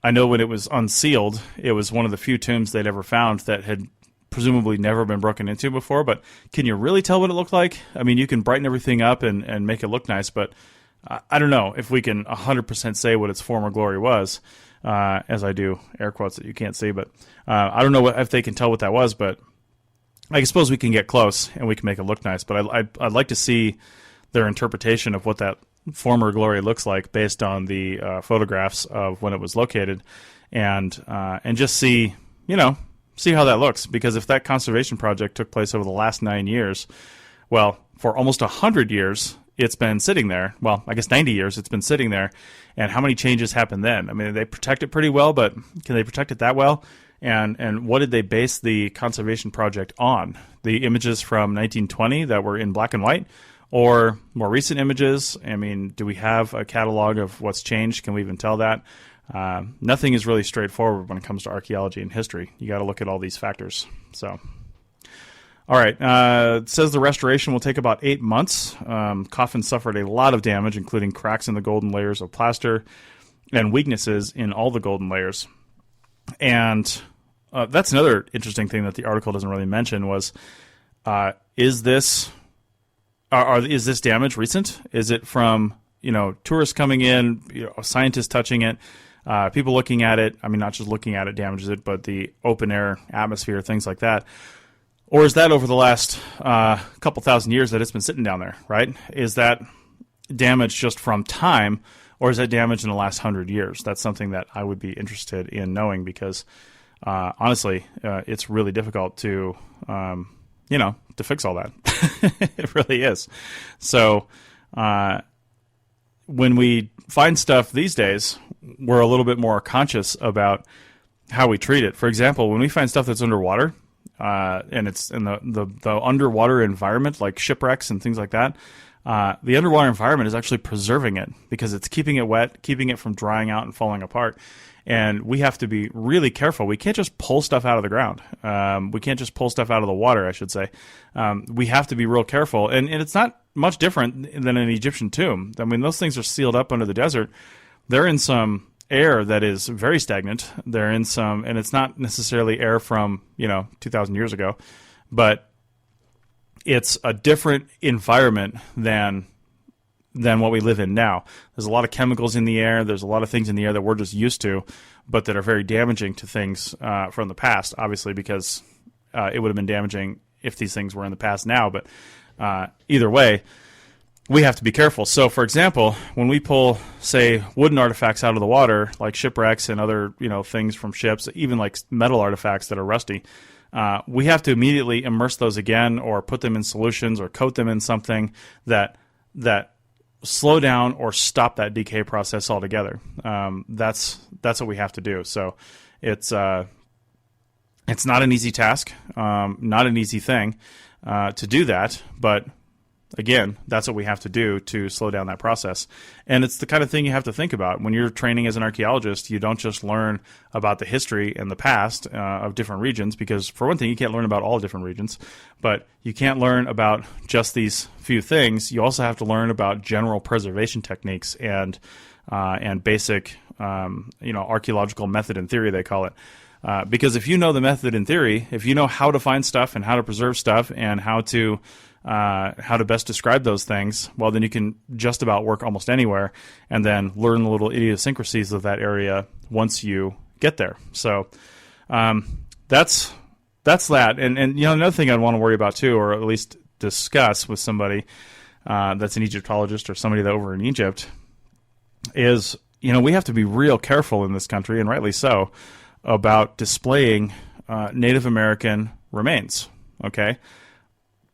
I know when it was unsealed, it was one of the few tombs they'd ever found that had presumably never been broken into before, but can you really tell what it looked like? I mean, you can brighten everything up and make it look nice, but I don't know if we can 100% say what its former glory was, as I do air quotes that you can't see, but I don't know if they can tell what that was, but I suppose we can get close and we can make it look nice, but I'd like to see their interpretation of what that former glory looks like based on the photographs of when it was located, and just see how that looks. Because if that conservation project took place over the last 9 years, well, for almost 100 years it's been sitting there. Well, I guess 90 years it's been sitting there, and how many changes happened then? I mean, they protect it pretty well, but can they protect it that well? And what did they base the conservation project on? The images from 1920 that were in black and white, or more recent images? I mean, do we have a catalog of what's changed? Can we even tell that? Nothing is really straightforward when it comes to archaeology and history. You got to look at all these factors. So, all right. It says the restoration will take about 8 months. Coffin suffered a lot of damage, including cracks in the golden layers of plaster and weaknesses in all the golden layers. And that's another interesting thing that the article doesn't really mention was, is this damage recent? Is it from, tourists coming in, scientists touching it, people looking at it? I mean, not just looking at it damages it, but the open air atmosphere, things like that. Or is that over the last couple thousand years that it's been sitting down there, right? Is that damage just from time, or is that damage in the last 100 years? That's something that I would be interested in knowing, because honestly, it's really difficult to fix all that. It really is. So when we find stuff these days, we're a little bit more conscious about how we treat it. For example, when we find stuff that's underwater, and it's in the underwater environment, like shipwrecks and things like that, the underwater environment is actually preserving it because it's keeping it wet, keeping it from drying out and falling apart. And we have to be really careful. We can't just pull stuff out of the ground. We can't just pull stuff out of the water, I should say. We have to be real careful. And it's not much different than an Egyptian tomb. I mean, those things are sealed up under the desert. They're in some air that is very stagnant. They're in some, and it's not necessarily air from, 2,000 years ago, but it's a different environment than what we live in now. There's a lot of chemicals in the air. There's a lot of things in the air that we're just used to, but that are very damaging to things from the past, obviously, because it would have been damaging if these things were in the past now. But either way, we have to be careful. So, for example, when we pull, say, wooden artifacts out of the water, like shipwrecks and other things from ships, even like metal artifacts that are rusty, we have to immediately immerse those again, or put them in solutions, or coat them in something that slow down or stop that decay process altogether. That's what we have to do. So it's not an easy task, not an easy thing to do that, but again, that's what we have to do to slow down that process. And it's the kind of thing you have to think about. When you're training as an archaeologist, you don't just learn about the history and the past of different regions, because for one thing, you can't learn about all different regions, but you can't learn about just these few things. You also have to learn about general preservation techniques and basic, archaeological method and theory, they call it. Because if you know the method and theory, if you know how to find stuff and how to preserve stuff and how to best describe those things, well, then you can just about work almost anywhere, and then learn the little idiosyncrasies of that area once you get there. So that's that. And another thing I'd want to worry about too, or at least discuss with somebody that's an Egyptologist or somebody that over in Egypt, is we have to be real careful in this country, and rightly so, about displaying Native American remains. Okay.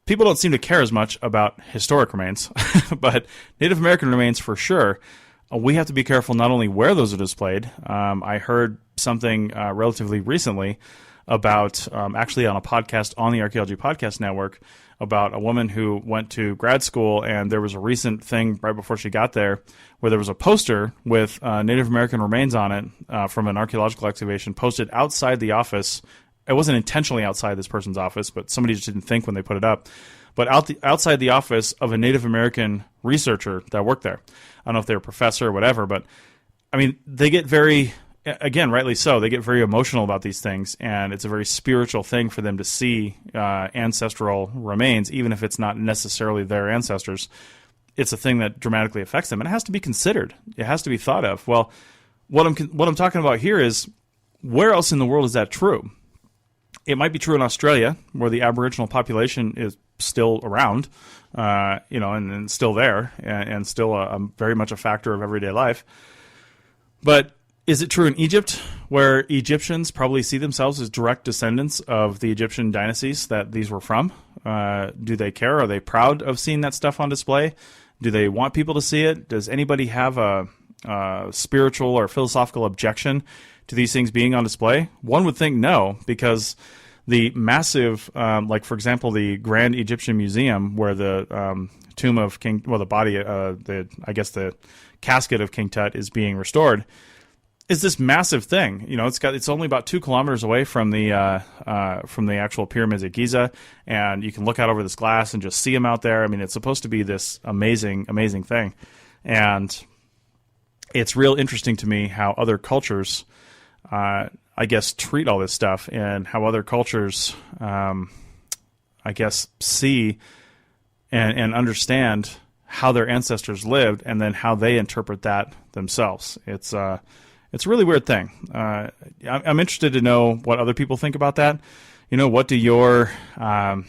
People don't seem to care as much about historic remains, but Native American remains for sure. We have to be careful not only where those are displayed. I heard something relatively recently about, actually on a podcast on the Archaeology Podcast Network, about a woman who went to grad school, and there was a recent thing right before she got there where there was a poster with Native American remains on it from an archaeological excavation posted outside the office. It wasn't intentionally outside this person's office, but somebody just didn't think when they put it up. But outside the office of a Native American researcher that worked there. I don't know if they're a professor or whatever, but I mean, they get very again, rightly so, they get very emotional about these things, and it's a very spiritual thing for them to see ancestral remains, even if it's not necessarily their ancestors. It's a thing that dramatically affects them, and it has to be considered. It has to be thought of. Well, what I'm talking about here is, where else in the world is that true? It might be true in Australia, where the Aboriginal population is still around, and still there, and still very much a factor of everyday life. But is it true in Egypt, where Egyptians probably see themselves as direct descendants of the Egyptian dynasties that these were from? Do they care? Are they proud of seeing that stuff on display? Do they want people to see it? Does anybody have a spiritual or philosophical objection to these things being on display? One would think no, because the massive, for example, the Grand Egyptian Museum, where the tomb of the casket of King Tut is being restored, is this massive thing. It's only about 2 kilometers away from the actual pyramids at Giza, and you can look out over this glass and just see them out there. I mean, it's supposed to be this amazing, amazing thing, and it's real interesting to me how other cultures, treat all this stuff, and how other cultures, see and understand how their ancestors lived, and then how they interpret that themselves. It's a really weird thing. I'm interested to know what other people think about that. What do how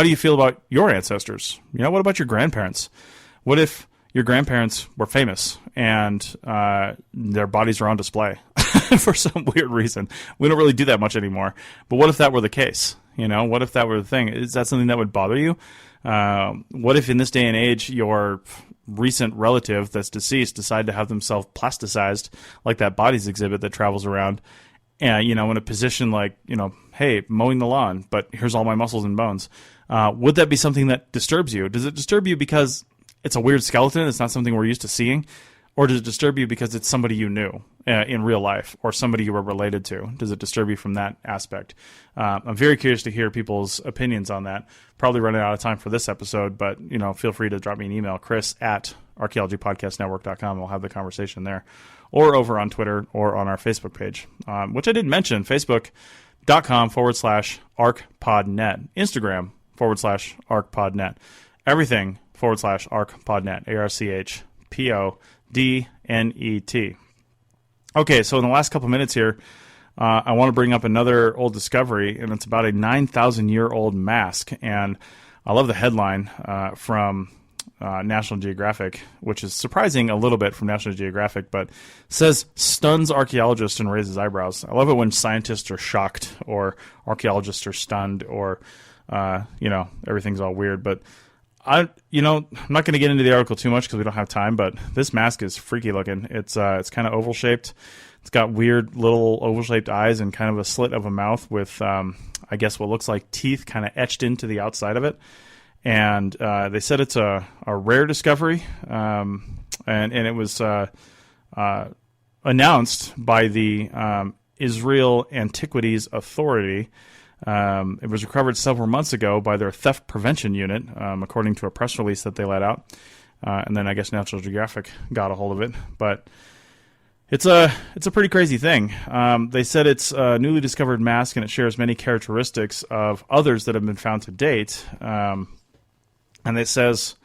do you feel about your ancestors? What about your grandparents? What if your grandparents were famous and their bodies are on display for some weird reason? We don't really do that much anymore. But what if that were the case? What if that were the thing? Is that something that would bother you? What if in this day and age your recent relative that's deceased decide to have themselves plasticized, like that bodies exhibit that travels around, and in a position like, hey, mowing the lawn, but here's all my muscles and bones? Would that be something that disturbs you? Does it disturb you because it's a weird skeleton, it's not something we're used to seeing? Or does it disturb you because it's somebody you knew in real life, or somebody you were related to? Does it disturb you from that aspect? I'm very curious to hear people's opinions on that. Probably running out of time for this episode, but feel free to drop me an email, chris@archaeologypodcastnetwork.com. We'll have the conversation there, or over on Twitter, or on our Facebook page, which I didn't mention, facebook.com/arcpodnet, Instagram /arcpodnet, everything /arcpodnet, ARCHPODNET. Okay, so in the last couple minutes here, I want to bring up another old discovery, and it's about a 9,000-year-old mask. And I love the headline from National Geographic, which is surprising a little bit from National Geographic, but says stuns archaeologist and raises eyebrows. I love it when scientists are shocked, or archaeologists are stunned, or everything's all weird. But I'm not going to get into the article too much because we don't have time, but this mask is freaky looking. It's kind of oval shaped. It's got weird little oval shaped eyes and kind of a slit of a mouth with, what looks like teeth kind of etched into the outside of it. And they said it's a rare discovery, and it was announced by the Israel Antiquities Authority. It was recovered several months ago by their theft prevention unit, according to a press release that they let out. And then I guess National Geographic got a hold of it. But it's a pretty crazy thing. They said it's a newly discovered mask, and it shares many characteristics of others that have been found to date. And it says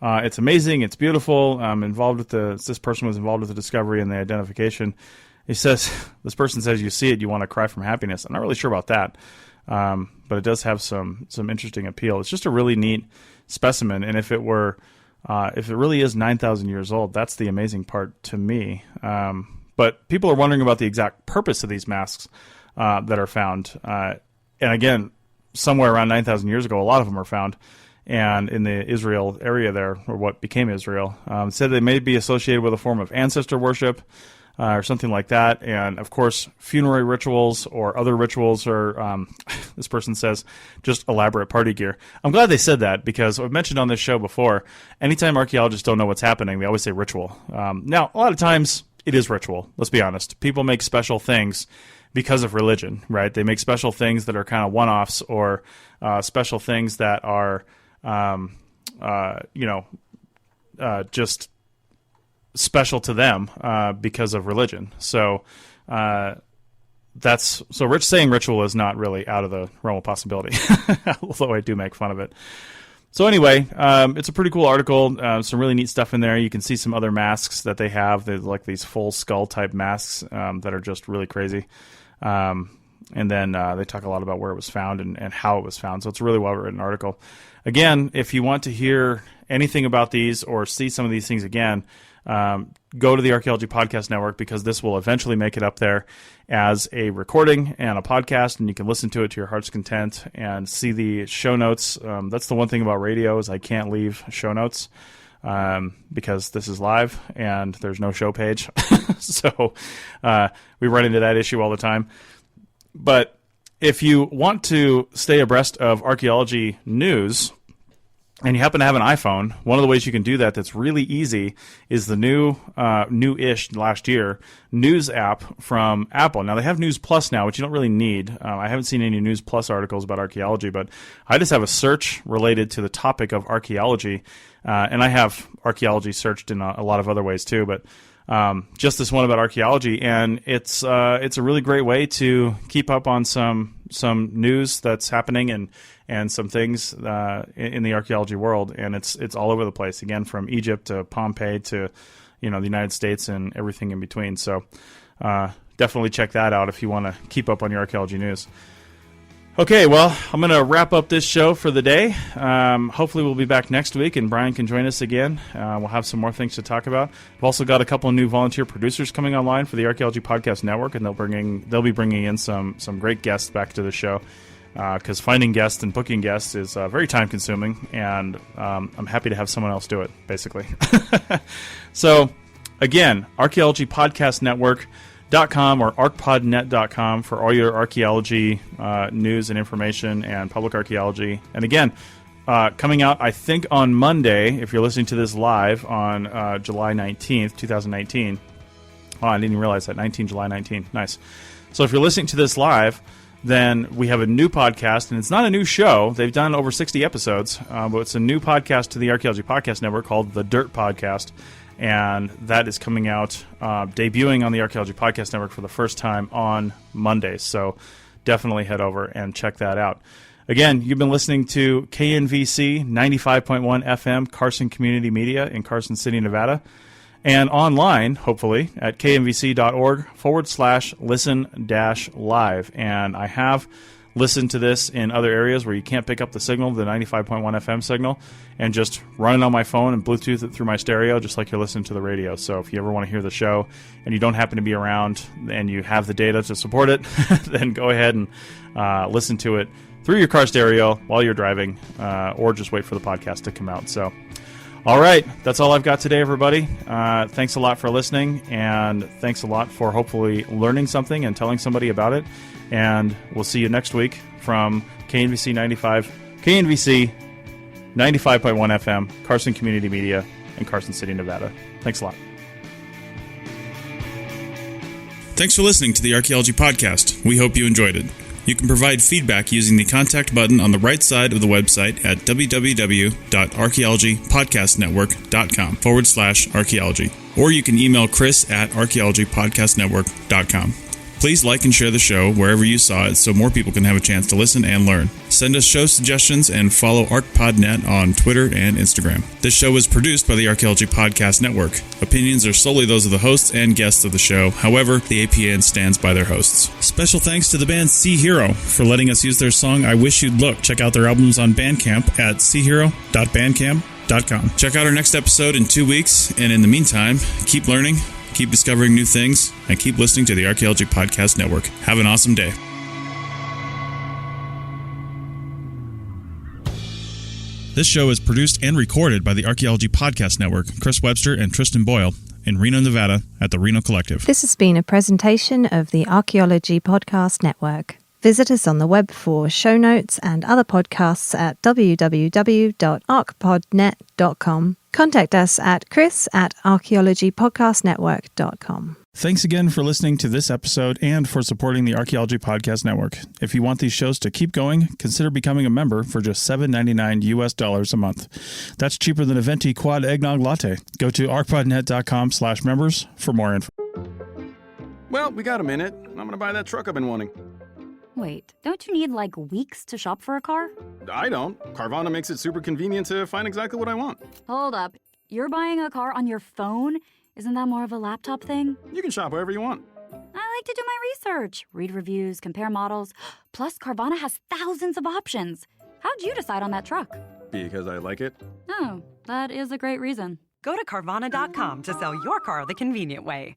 it's amazing, it's beautiful. This person was involved with the discovery and the identification. This person says you see it, you want to cry from happiness. I'm not really sure about that. But it does have some interesting appeal. It's just a really neat specimen, and if it really is 9,000 years old, that's the amazing part to me. But people are wondering about the exact purpose of these masks that are found. And again, somewhere around 9,000 years ago, a lot of them are found, and in the Israel area there, or what became Israel, said they may be associated with a form of ancestor worship, or something like that. And of course, funerary rituals or other rituals are, this person says, just elaborate party gear. I'm glad they said that, because I've mentioned on this show before, anytime archaeologists don't know what's happening, they always say ritual. Now, a lot of times it is ritual. Let's be honest. People make special things because of religion, right? They make special things that are kind of one-offs, or special things that are, just special to them because of religion. So saying ritual is not really out of the realm of possibility, although I do make fun of it. So anyway, it's a pretty cool article. Some really neat stuff in there. You can see some other masks that they have. They're like these full skull type masks that are just really crazy. And then they talk a lot about where it was found and how it was found. So it's a really well-written article. Again, if you want to hear anything about these or see some of these things again, go to the Archaeology Podcast Network, because this will eventually make it up there as a recording and a podcast, and you can listen to it to your heart's content and see the show notes. That's the one thing about radio is I can't leave show notes because this is live and there's no show page. So we run into that issue all the time. But if you want to stay abreast of archaeology news, and you happen to have an iPhone, one of the ways you can do that that's really easy is the new-ish last year News app from Apple. Now, they have News Plus now, which you don't really need. I haven't seen any News Plus articles about archaeology, but I just have a search related to the topic of archaeology, and I have archaeology searched in a lot of other ways too, but just this one about archaeology, and it's a really great way to keep up on some news that's happening and some things in the archaeology world, and it's all over the place. Again, from Egypt to Pompeii to the United States and everything in between. So definitely check that out if you want to keep up on your archaeology news. Okay, well, I'm going to wrap up this show for the day. Hopefully we'll be back next week, and Brian can join us again. We'll have some more things to talk about. We've also got a couple of new volunteer producers coming online for the Archaeology Podcast Network, and they'll be bringing in some great guests back to the show, because finding guests and booking guests is very time-consuming, and I'm happy to have someone else do it, basically. So, again, Archaeology Podcast Network.com or arcpodnet.com for all your archaeology news and information and public archaeology. And again, coming out, I think, on Monday, if you're listening to this live on July 19th, 2019. Oh, I didn't even realize that. July 19th. Nice. So if you're listening to this live, then we have a new podcast, and it's not a new show. They've done over 60 episodes, but it's a new podcast to the Archaeology Podcast Network called The Dirt Podcast. And that is coming out, debuting on the Archaeology Podcast Network for the first time on Monday. So definitely head over and check that out. Again, you've been listening to KNVC 95.1 FM Carson Community Media in Carson City, Nevada. And online, hopefully, at knvc.org/listen-live. And I have listened to this in other areas where you can't pick up the signal, the 95.1 FM signal, and just run it on my phone and Bluetooth it through my stereo, just like you're listening to the radio. So if you ever want to hear the show and you don't happen to be around and you have the data to support it, then go ahead and listen to it through your car stereo while you're driving, or just wait for the podcast to come out. So, all right, that's all I've got today, everybody. Thanks a lot for listening, and thanks a lot for hopefully learning something and telling somebody about it. And we'll see you next week from KNVC 95.1 FM, Carson Community Media in Carson City, Nevada. Thanks a lot. Thanks for listening to the Archaeology Podcast. We hope you enjoyed it. You can provide feedback using the contact button on the right side of the website at www.archaeologypodcastnetwork.com/archaeology. Or you can email Chris at archaeologypodcastnetwork.com. Please like and share the show wherever you saw it so more people can have a chance to listen and learn. Send us show suggestions and follow ArcPodNet on Twitter and Instagram. This show is produced by the Archaeology Podcast Network. Opinions are solely those of the hosts and guests of the show. However, the APN stands by their hosts. Special thanks to the band Sea Hero for letting us use their song I Wish You'd Look. Check out their albums on Bandcamp at seahero.bandcamp.com. Check out our next episode in 2 weeks, and in the meantime, keep learning, keep discovering new things, and keep listening to the Archaeology Podcast Network. Have an awesome day. This show is produced and recorded by the Archaeology Podcast Network, Chris Webster and Tristan Boyle, in Reno, Nevada, at the Reno Collective. This has been a presentation of the Archaeology Podcast Network. Visit us on the web for show notes and other podcasts at www.arcpodnet.com. Contact us at chris@archaeologypodcastnetwork.com. Thanks again for listening to this episode and for supporting the Archaeology Podcast Network. If you want these shows to keep going, consider becoming a member for just $7.99 US a month. That's cheaper than a venti quad eggnog latte. Go to arcpodnet.com/members for more info. Well, we got a minute. I'm going to buy that truck I've been wanting. Wait, don't you need like weeks to shop for a car? I don't. Carvana makes it super convenient to find exactly what I want. Hold up. You're buying a car on your phone? Isn't that more of a laptop thing? You can shop wherever you want. I like to do my research, read reviews, compare models. Plus, Carvana has thousands of options. How'd you decide on that truck? Because I like it. Oh, that is a great reason. Go to Carvana.com to sell your car the convenient way.